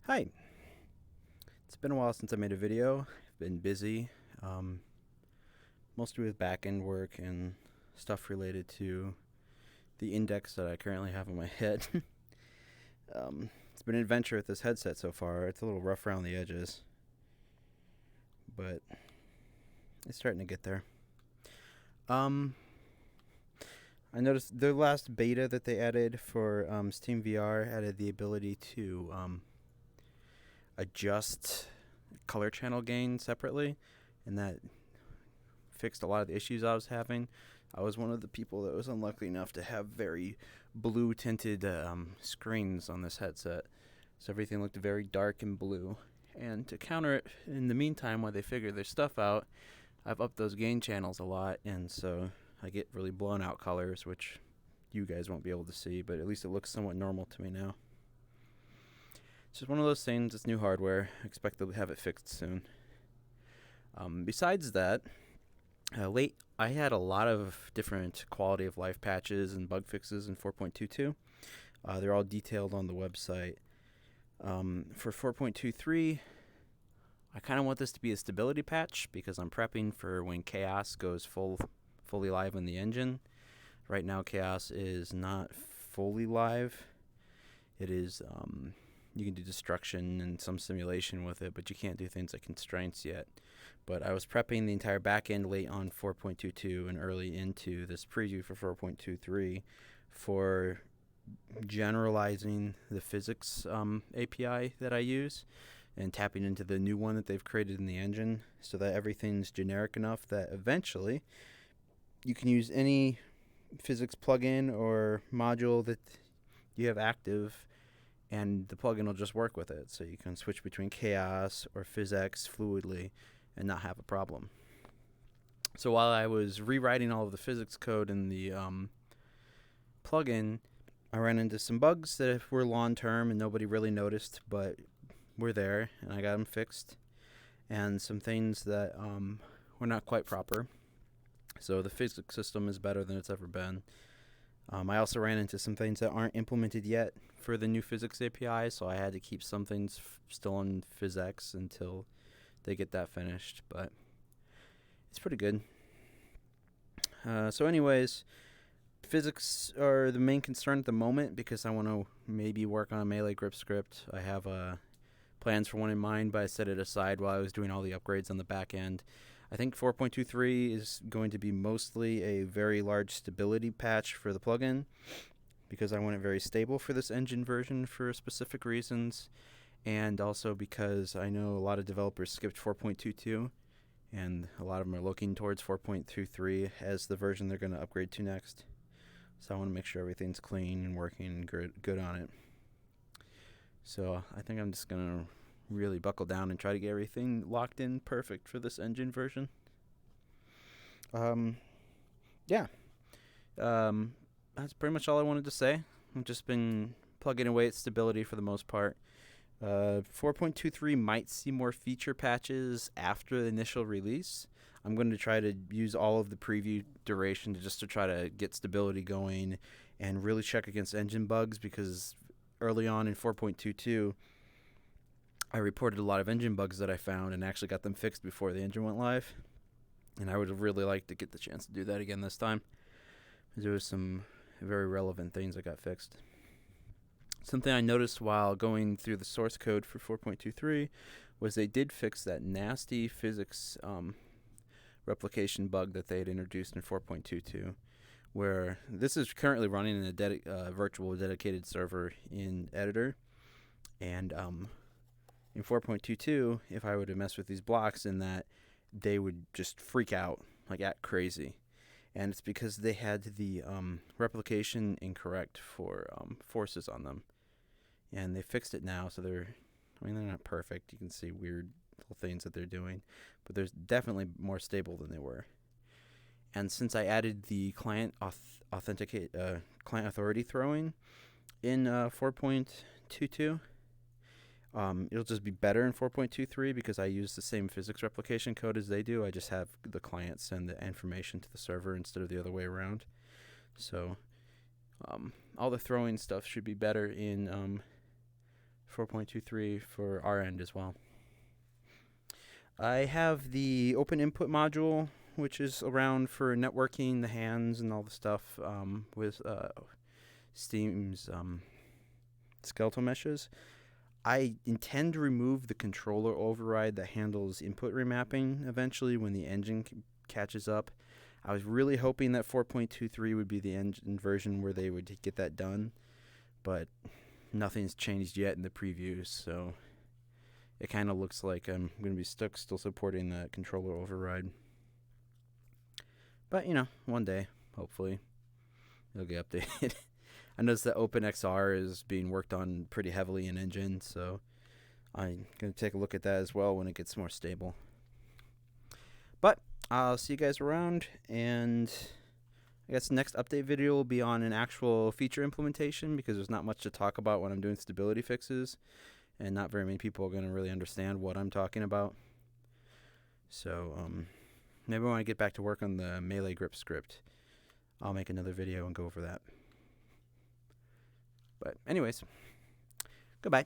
Hi. It's been a while since I made a video. I've been busy, um, mostly with back-end work and stuff related to the index that I currently have on my head. It's been an adventure with this headset so far. It's a little rough around the edges, but it's starting to get there. Um, I noticed the last beta that they added for Steam VR added the ability to adjust color channel gain separately, and that fixed a lot of the issues I was having. I was one of the people that was unlucky enough to have very blue tinted screens on this headset, so everything looked very dark and blue. And to counter it, in the meantime, while they figure their stuff out, I've upped those gain channels a lot, and so I get really blown out colors, which you guys won't be able to see, but at least it looks somewhat normal to me now. It's just one of those things. It's new hardware. I expect to have it fixed soon. Besides that, I had a lot of different quality of life patches and bug fixes in 4.22. They're all detailed on the website. For 4.23, I kind of want this to be a stability patch because I'm prepping for when Chaos goes fully live in the engine. Right now, Chaos is not fully live. It is you can do destruction and some simulation with it, but you can't do things like constraints yet. But I was prepping the entire back end late on 4.22 and early into this preview for 4.23 for generalizing the physics API that I use and tapping into the new one that they've created in the engine so that everything's generic enough that eventually you can use any physics plugin or module that you have active, and the plugin will just work with it. So you can switch between Chaos or PhysX fluidly and not have a problem. So while I was rewriting all of the physics code in the plugin, I ran into some bugs that were long-term and nobody really noticed, but were there, and I got them fixed. And some things that were not quite proper. So the physics system is better than it's ever been. I also ran into some things that aren't implemented yet for the new physics API, so I had to keep some things still on PhysX until they get that finished, but it's pretty good. So anyways, physics are the main concern at the moment because I want to maybe work on a melee grip script. I have plans for one in mind, but I set it aside while I was doing all the upgrades on the back end. I think 4.23 is going to be mostly a very large stability patch for the plugin because I want it very stable for this engine version for specific reasons, and also because I know a lot of developers skipped 4.22 and a lot of them are looking towards 4.23 as the version they're going to upgrade to next. So I want to make sure everything's clean and working and good on it. So I think I'm just going to really buckle down and try to get everything locked in perfect for this engine version. Yeah. That's pretty much all I wanted to say. I've just been plugging away at stability for the most part. 4.23 might see more feature patches after the initial release. I'm going to try to use all of the preview duration to try to get stability going and really check against engine bugs, because early on in 4.22, I reported a lot of engine bugs that I found and actually got them fixed before the engine went live. And I would have really liked to get the chance to do that again this time. There was some very relevant things that got fixed. Something I noticed while going through the source code for 4.23 was they did fix that nasty physics replication bug that they had introduced in 4.22, where this is currently running in a virtual dedicated server in Editor. And in 4.22, if I were to mess with these blocks in that, they would just freak out, like act crazy. And it's because they had the replication incorrect for forces on them. And they fixed it now, so they're not perfect. You can see weird little things that they're doing, but they're definitely more stable than they were. And since I added the client client authority throwing in 4.22, it'll just be better in 4.23 because I use the same physics replication code as they do. I just have the client send the information to the server instead of the other way around. So all the throwing stuff should be better in 4.23 for our end as well. I have the open input module, which is around for networking the hands and all the stuff with Steam's skeletal meshes. I intend to remove the controller override that handles input remapping eventually when the engine catches up. I was really hoping that 4.23 would be the engine version where they would get that done, but nothing's changed yet in the previews, so it kind of looks like I'm going to be stuck still supporting the controller override. But, one day, hopefully, it'll get updated. I noticed that OpenXR is being worked on pretty heavily in Engine, so I'm going to take a look at that as well when it gets more stable. But I'll see you guys around, and I guess the next update video will be on an actual feature implementation, because there's not much to talk about when I'm doing stability fixes, and not very many people are going to really understand what I'm talking about. So maybe when I get back to work on the melee grip script, I'll make another video and go over that. But anyways, goodbye.